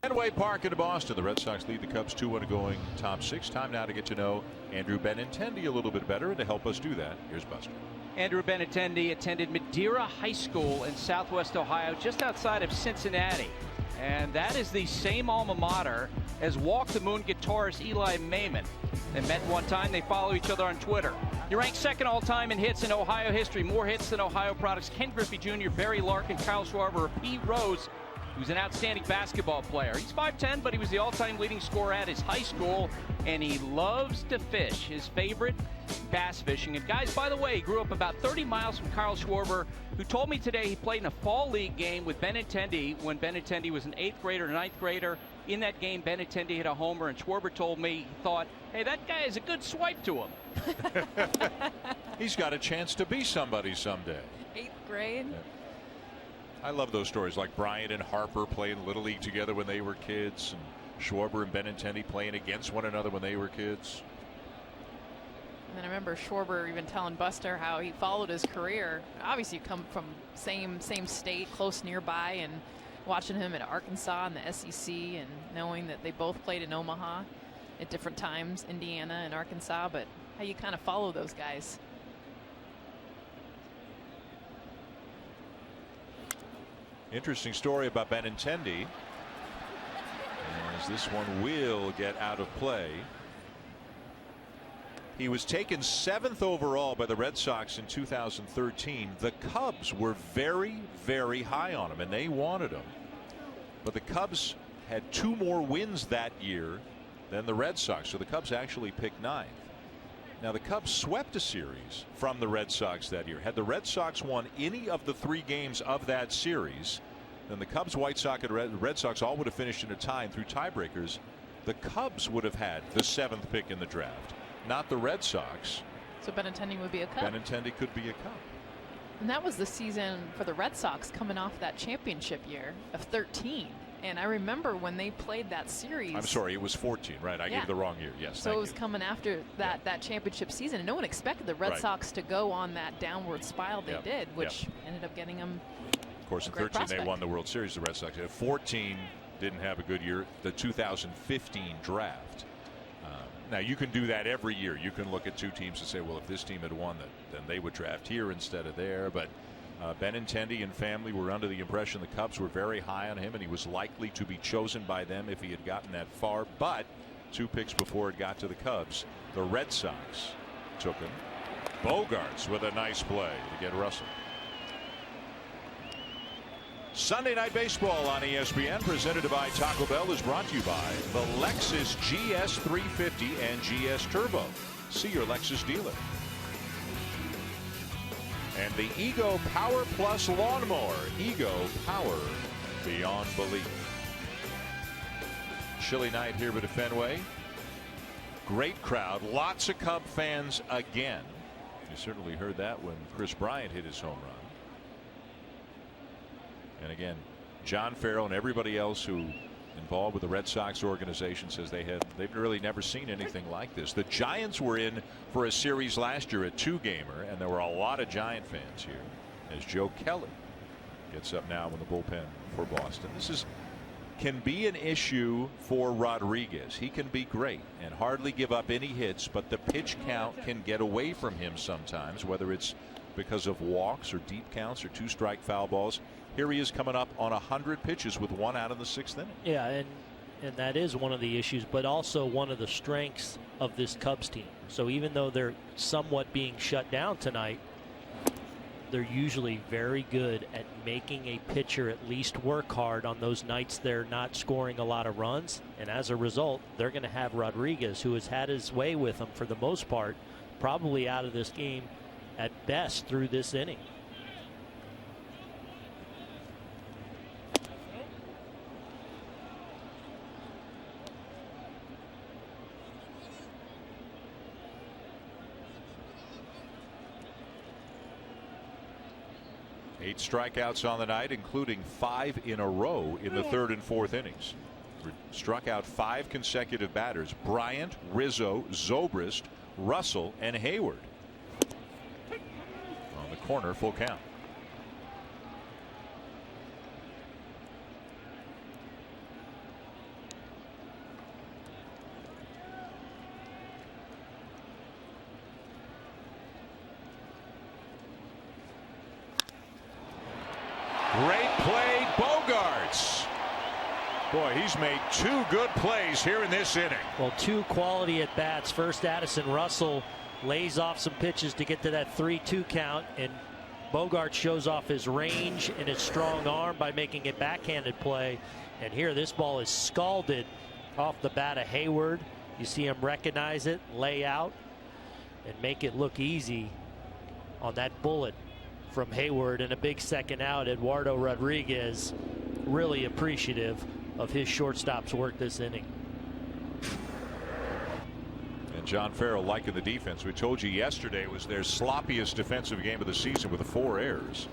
Fenway Park in Boston. The Red Sox lead the Cubs 2-1 going top 6. Time now to get to know Andrew Benintendi a little bit better, and to help us do that, here's Buster. Andrew Benintendi attended Madeira High School in Southwest Ohio, just outside of Cincinnati. And that is the same alma mater as Walk the Moon guitarist Eli Maiman. They met one time. They follow each other on Twitter. He ranked second all-time in hits in Ohio history. More hits than Ohio products. Ken Griffey Jr., Barry Larkin, Kyle Schwarber, Pete Rose, who's an outstanding basketball player. He's 5'10", but he was the all-time leading scorer at his high school, and he loves to fish. His favorite, bass fishing. And guys, by the way, he grew up about 30 miles from Kyle Schwarber, who told me today he played in a fall league game with Benintendi when Benintendi was an 8th grader, 9th grader. In that game, Benintendi hit a homer, and Schwarber told me he thought, hey, that guy is a good swipe to him. He's got a chance to be somebody someday. 8th grade. Yeah. I love those stories, like Bryant and Harper playing Little League together when they were kids, and Schwarber and Benintendi playing against one another when they were kids. And then I remember Schwarber even telling Buster how he followed his career. Obviously, you come from same state, close nearby, and watching him at Arkansas and the SEC, and knowing that they both played in Omaha at different times, Indiana and Arkansas, but how you kind of follow those guys. Interesting story about Benintendi, as this one will get out of play. He was taken 7th overall by the Red Sox in 2013. The Cubs were very, very high on him, and they wanted him. But the Cubs had 2 more wins that year than the Red Sox, so the Cubs actually picked 9th. Now, the Cubs swept a series from the Red Sox that year. Had the Red Sox won any of the 3 games of that series, then the Cubs, White Sox, and Red Sox all would have finished in a tie, and through tiebreakers, the Cubs would have had the 7th pick in the draft, not the Red Sox. So Benintendi would be a Cub. Benintendi could be a Cub. And that was the season for the Red Sox coming off that championship year of 13. And I remember when they played that series. I'm sorry, it was 14, right? I gave the wrong year. Yes. So it was coming after that championship season, and no one expected the Red Sox to go on that downward spiral they did, which ended up getting them. Of course, in 13 they won the World Series. The Red Sox. 14 didn't have a good year. The 2015 draft. Now you can do that every year. You can look at 2 teams and say, well, if this team had won, then they would draft here instead of there. But Benintendi and family were under the impression the Cubs were very high on him, and he was likely to be chosen by them if he had gotten that far. But 2 picks before it got to the Cubs, the Red Sox took him. Bogarts with a nice play to get Russell. Sunday Night Baseball on ESPN, presented by Taco Bell, is brought to you by the Lexus GS 350 and GS Turbo. See your Lexus dealer. And the Ego Power Plus Lawnmower. Ego Power Beyond Belief. Chilly night here at Fenway. Great crowd. Lots of Cub fans again. You certainly heard that when Chris Bryant hit his home run. And again, John Farrell and everybody else who involved with the Red Sox organization says they've really never seen anything like this. The Giants were in for a series last year, a 2-gamer, and there were a lot of Giant fans here as Joe Kelly gets up now in the bullpen for Boston. This can be an issue for Rodriguez. He can be great and hardly give up any hits, but the pitch count can get away from him sometimes, whether it's because of walks or deep counts or 2 strike foul balls. Here he is coming up on 100 pitches with 1 out in the 6th inning. Yeah, and that is one of the issues, but also one of the strengths of this Cubs team. So even though they're somewhat being shut down tonight, they're usually very good at making a pitcher at least work hard on those nights they're not scoring a lot of runs. And as a result, they're going to have Rodriguez, who has had his way with them for the most part, probably out of this game at best through this inning. Eight strikeouts on the night, including 5 in a row in the 3rd and 4th innings. Struck out 5 consecutive batters: Bryant, Rizzo, Zobrist, Russell, and Hayward. On the corner, full count. Great play, Bogaerts. Boy, he's made 2 good plays here in this inning. Well, 2 quality at bats. First, Addison Russell lays off some pitches to get to that 3-2 count, and Bogaerts shows off his range and his strong arm by making a backhanded play. And here, this ball is scalded off the bat of Hayward. You see him recognize it, lay out, and make it look easy on that bullet from Hayward. And a big second out. Eduardo Rodriguez really appreciative of his shortstop's work this inning. And John Farrell liking the defense. We told you yesterday was their sloppiest defensive game of the season with 4 errors.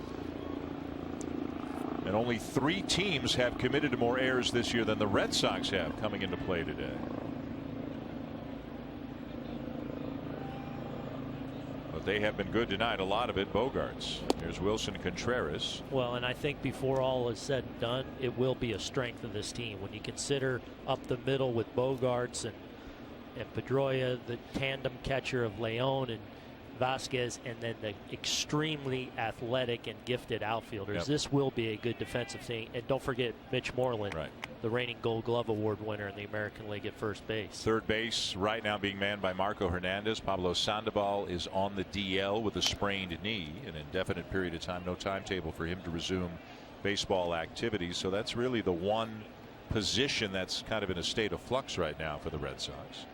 And only 3 teams have committed to more errors this year than the Red Sox have coming into play today. But they have been good tonight. A lot of it Bogaerts. Here's Wilson Contreras. Well, and I think before all is said and done, it will be a strength of this team when you consider up the middle with Bogaerts and Pedroia, the tandem catcher of Leon and Vasquez, and then the extremely athletic and gifted outfielders. Yep. This will be a good defensive thing. And don't forget Mitch Moreland, right, the reigning Gold Glove Award winner in the American League at first base. Third base right now being manned by Marco Hernandez. Pablo Sandoval is on the DL with a sprained knee, an indefinite period of time. No timetable for him to resume baseball activities. So that's really the one position that's kind of in a state of flux right now for the Red Sox.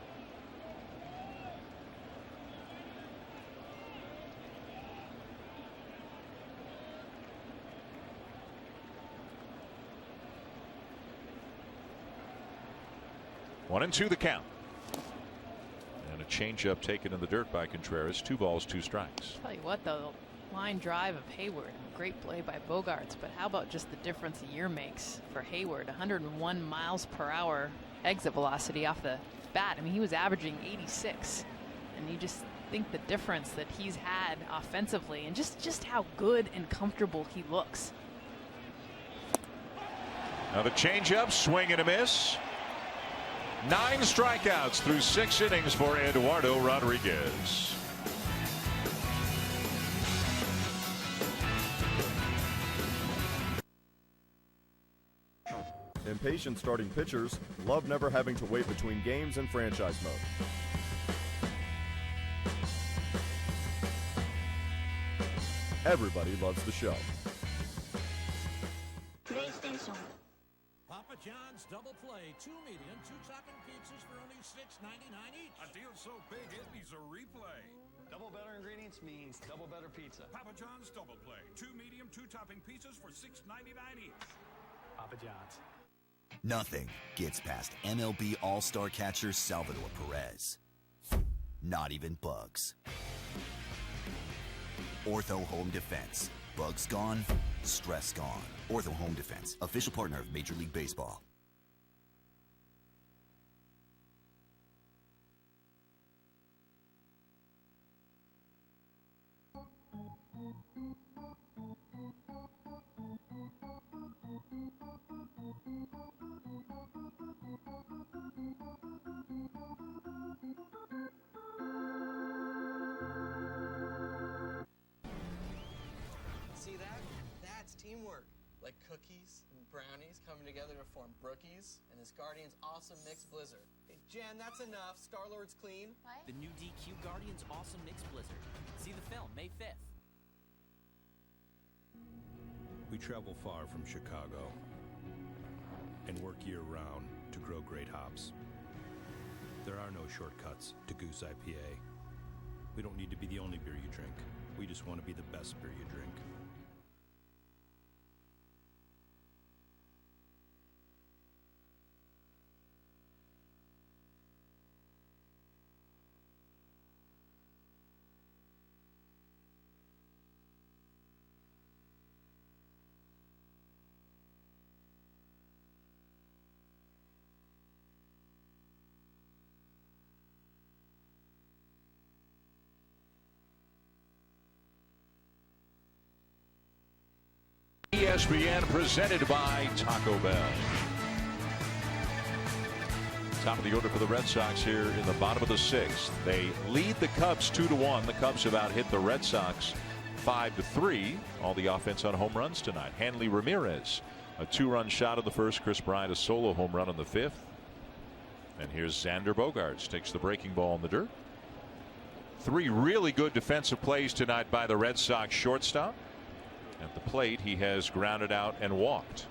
One and 2 the count. And a changeup taken in the dirt by Contreras. 2 balls, 2 strikes. Tell you what, though, the line drive of Hayward, great play by Bogaerts, but how about just the difference a year makes for Hayward? 101 miles per hour exit velocity off the bat. I mean, he was averaging 86, and you just think the difference that he's had offensively, and just how good and comfortable he looks. Now the changeup, swing and a miss. 9 strikeouts through 6 innings for Eduardo Rodriguez. Impatient starting pitchers love never having to wait between games in franchise mode. Everybody loves the show. PlayStation. Papa John's double play, 2 medium, 2 topping pizzas for only $6.99 each. A deal so big it needs a replay. Double better ingredients means double better pizza. Papa John's double play, 2 medium, 2 topping pizzas for $6.99 each. Papa John's. Nothing gets past MLB All-Star catcher Salvador Perez. Not even bugs. Ortho Home Defense. Bugs gone, stress gone. Ortho Home Defense, official partner of Major League Baseball. See that? That's teamwork. Like cookies and brownies coming together to form Brookies and his Guardian's Awesome Mix Blizzard. Hey, Jan, that's enough. Star-Lord's clean. What? The new DQ Guardian's Awesome Mix Blizzard. See the film May 5th. We travel far from Chicago and work year-round to grow great hops. There are no shortcuts to Goose IPA. We don't need to be the only beer you drink. We just want to be the best beer you drink. ESPN presented by Taco Bell. Top of the order for the Red Sox here in the bottom of the 6th. They lead the Cubs 2-1. The Cubs have out hit the Red Sox 5-3. All the offense on home runs tonight. Hanley Ramirez, a 2-run shot in the first. Chris Bryant, a solo home run in the 5th. And here's Xander Bogaerts, takes the breaking ball in the dirt. 3 really good defensive plays tonight by the Red Sox shortstop. At the plate, he has grounded out and walked.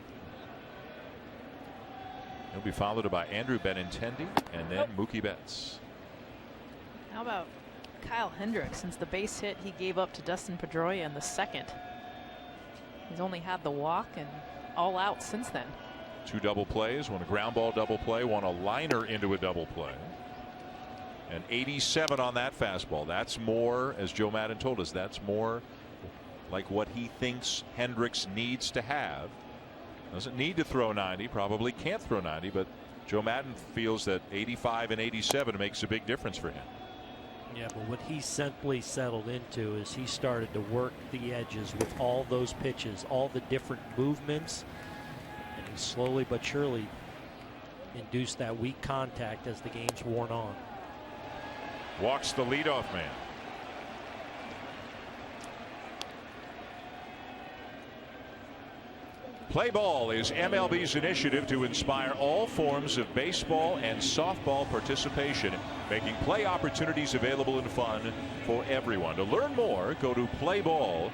He'll be followed by Andrew Benintendi and then Mookie Betts. How about Kyle Hendricks? Since the base hit he gave up to Dustin Pedroia in the 2nd, he's only had the walk and all out since then. 2 double plays, 1 a ground ball double play, 1 a liner into a double play. And 87 on that fastball. That's more, as Joe Maddon told us, that's more like what he thinks Hendricks needs to have. Doesn't need to throw 90, probably can't throw 90, but Joe Maddon feels that 85 and 87 makes a big difference for him. Yeah, but what he simply settled into is he started to work the edges with all those pitches, all the different movements, and he slowly but surely induced that weak contact as the game's worn on. Walks the leadoff man. Play ball is MLB's initiative to inspire all forms of baseball and softball participation, making play opportunities available and fun for everyone. To learn more, go to playball.org.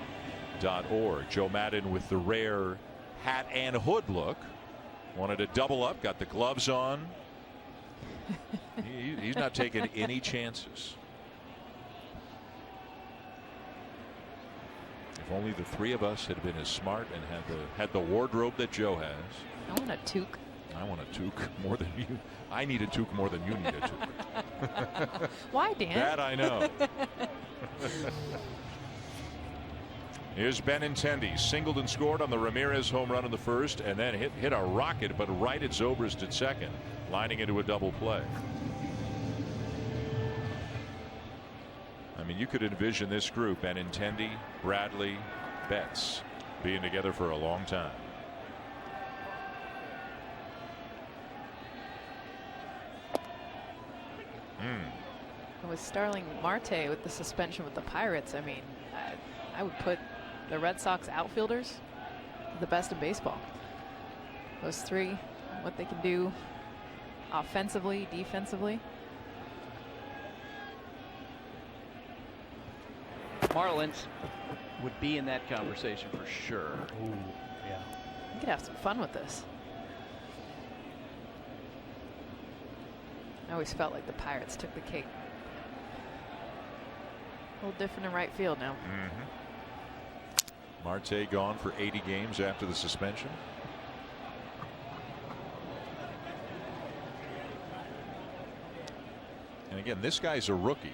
Joe Maddon with the rare hat and hood look. Wanted to double up, got the gloves on. He's not taking any chances. If only the 3 of us had been as smart and had the wardrobe that Joe has. I want a toque. I want a toque more than you. I need a toque more than you need a toque. Why, Dan? That I know. Here's Benintendi, singled and scored on the Ramirez home run in the 1st, and then hit a rocket, but right at Zobrist at 2nd, lining into a double play. I mean, you could envision this group, Benintendi, Bradley, Betts, being together for a long time. With Starling Marte with the suspension with the Pirates, I mean, I would put the Red Sox outfielders the best in baseball. Those 3, what they can do offensively, defensively. Marlins would be in that conversation for sure. Ooh, yeah. You could have some fun with this. I always felt like the Pirates took the cake. A little different in right field now. Marte gone for 80 games after the suspension. And again, this guy's a rookie.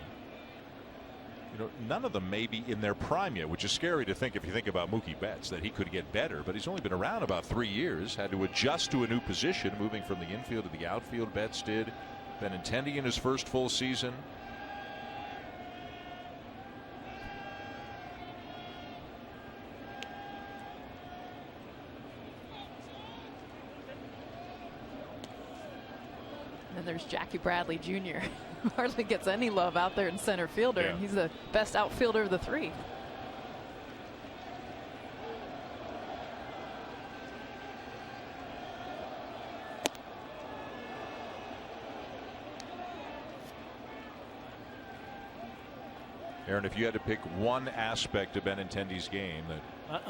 You know, none of them may be in their prime yet, which is scary to think if you think about Mookie Betts, that he could get better. But he's only been around about 3 years, had to adjust to a new position, moving from the infield to the outfield. Betts did. Benintendi in his first full season. And there's Jackie Bradley Jr. Hardly gets any love out there in center fielder, and he's the best outfielder of the 3. Aaron, if you had to pick one aspect of Benintendi's game that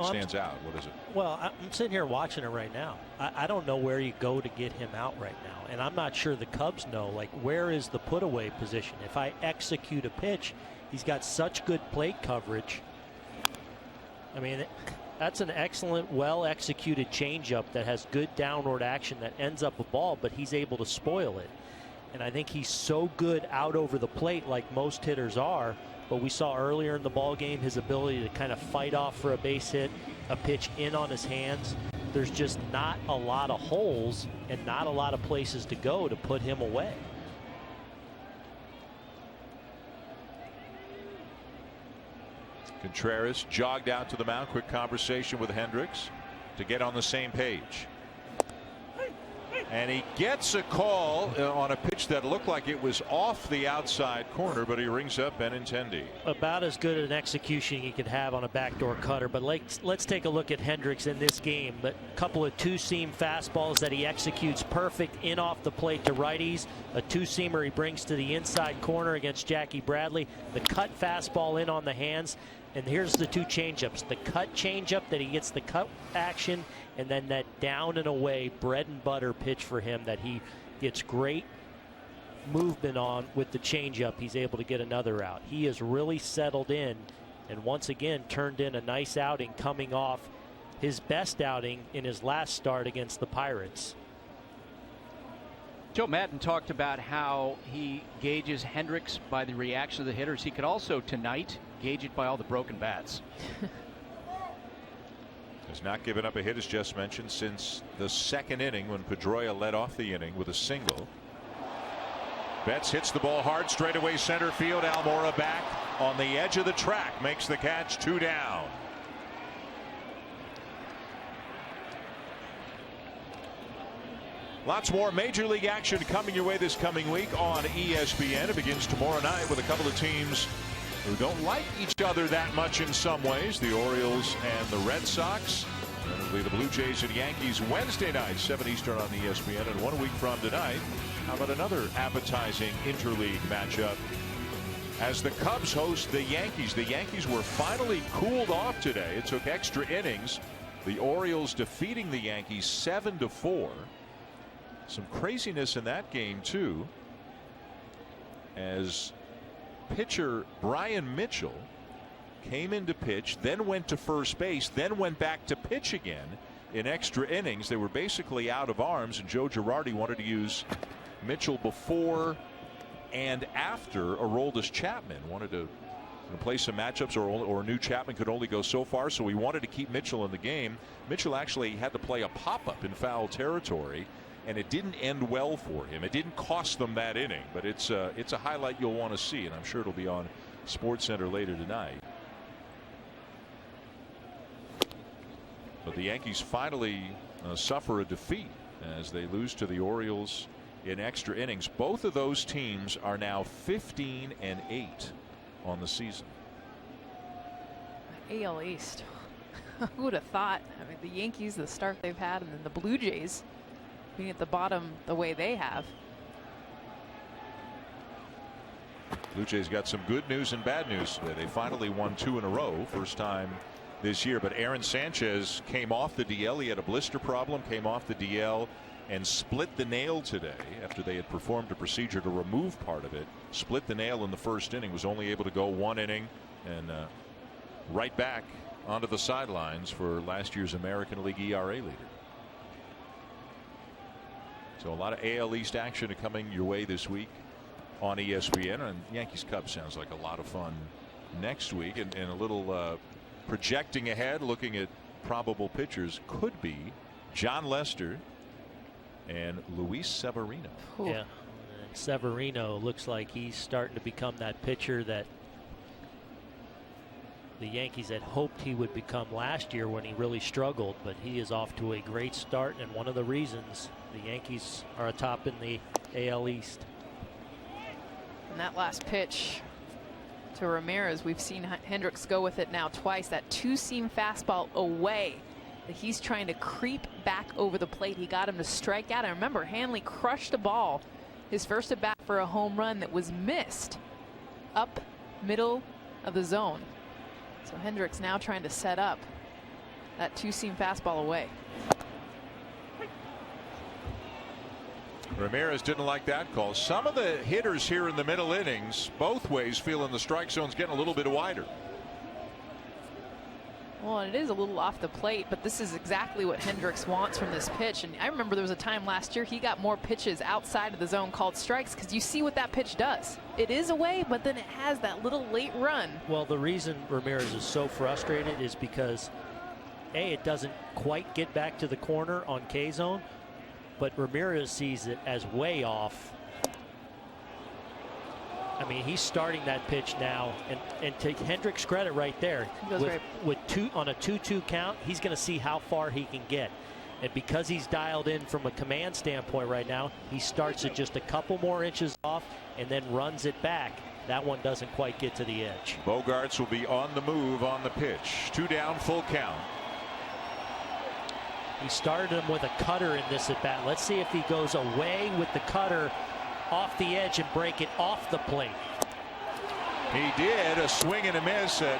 stands out, what is it? Well, I'm sitting here watching it right now. I don't know where you go to get him out right now. And I'm not sure the Cubs know, like, where is the put away position? If I execute a pitch, he's got such good plate coverage. I mean, that's an excellent, well executed changeup that has good downward action that ends up a ball, but he's able to spoil it. And I think he's so good out over the plate, like most hitters are. But we saw earlier in the ball game his ability to kind of fight off for a base hit, a pitch in on his hands. There's just not a lot of holes and not a lot of places to go to put him away. Contreras jogged out to the mound. Quick conversation with Hendricks to get on the same page. And he gets a call on a pitch that looked like it was off the outside corner, but he rings up Benintendi. About as good an execution you could have on a backdoor cutter. But let's take a look at Hendricks in this game. A couple of two-seam fastballs that he executes perfect in off the plate to righties. A two-seamer he brings to the inside corner against Jackie Bradley. The cut fastball in on the hands. And here's the two changeups. The cut changeup that he gets the cut action, and then that down and away bread and butter pitch for him that he gets great movement on with the changeup. He's able to get another out. He is really settled in, and once again turned in a nice outing, coming off his best outing in his last start against the Pirates. Joe Madden talked about how he gauges Hendricks by the reaction of the hitters. He could also tonight gauge it by all the broken bats. Has not given up a hit, as just mentioned, since the second inning when Pedroia led off the inning with a single. Betts hits the ball hard straightaway center field. Almora back on the edge of the track, makes the catch, 2 down. Lots more Major League action coming your way this coming week on ESPN. It begins tomorrow night with a couple of teams who don't like each other that much in some ways. The Orioles and the Red Sox. Probably the Blue Jays and Yankees Wednesday night, 7 Eastern on ESPN. And 1 week from tonight, how about another appetizing interleague matchup as the Cubs host the Yankees. The Yankees were finally cooled off today. It took extra innings. The Orioles defeating the Yankees 7-4. Some craziness in that game too, as pitcher Brian Mitchell came in to pitch, then went to first base, then went back to pitch again in extra innings. They were basically out of arms, and Joe Girardi wanted to use Mitchell before and after Aroldis Chapman. Wanted to play some matchups, or New Chapman could only go so far, so he wanted to keep Mitchell in the game. Mitchell actually had to play a pop-up in foul territory, and it didn't end well for him. It didn't cost them that inning, but it's a highlight you'll want to see, and I'm sure it'll be on SportsCenter later tonight. But the Yankees finally suffer a defeat as they lose to the Orioles in extra innings. Both of those teams are now 15-8 on the season. AL East. Who would have thought? I mean, the Yankees, the start they've had, and then the Blue Jays being at the bottom the way they have. Blue Jays got some good news and bad news. They finally won 2 in a row, first time this year. But Aaron Sanchez came off the DL. He had a blister problem, came off the DL and split the nail today after they had performed a procedure to remove part of it. Split the nail in the first inning, was only able to go 1 inning, and right back onto the sidelines for last year's American League ERA leader. So a lot of AL East action coming your way this week on ESPN. And Yankees Cubs sounds like a lot of fun next week. And a little projecting ahead, looking at probable pitchers, could be John Lester and Luis Severino. Yeah, Severino looks like he's starting to become that pitcher that the Yankees had hoped he would become last year when he really struggled. But he is off to a great start, and one of the reasons the Yankees are atop in the AL East. And that last pitch to Ramirez, we've seen Hendricks go with it now twice. That two-seam fastball away that he's trying to creep back over the plate. He got him to strike out. And remember, Hanley crushed the ball, his first at bat for a home run that was missed up middle of the zone. So Hendricks now trying to set up that two-seam fastball away. Ramirez didn't like that call. Some of the hitters here in the middle innings, both ways, feeling the strike zone's getting a little bit wider. Well, it is a little off the plate, but this is exactly what Hendricks wants from this pitch. And I remember there was a time last year he got more pitches outside of the zone called strikes, because you see what that pitch does. It is away, but then it has that little late run. Well, the reason Ramirez is so frustrated is because, A, it doesn't quite get back to the corner on K-zone, but Ramirez sees it as way off. I mean, he's starting that pitch now, and to Hendricks' credit right there, goes with on a 2-2 count, he's going to see how far he can get. And because he's dialed in from a command standpoint right now, he starts it just a couple more inches off and then runs it back. That one doesn't quite get to the edge. Bogaerts will be on the move on the pitch. 2 down, full count. He started him with a cutter in this at bat. Let's see if he goes away with the cutter off the edge and break it off the plate. He did. A swing and a miss at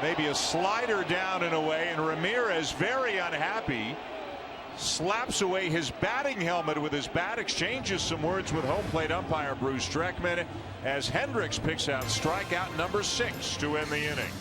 maybe a slider down and away, and Ramirez, very unhappy, slaps away his batting helmet with his bat, exchanges some words with home plate umpire Bruce Streckman as Hendricks picks out strikeout number 6 to end the inning.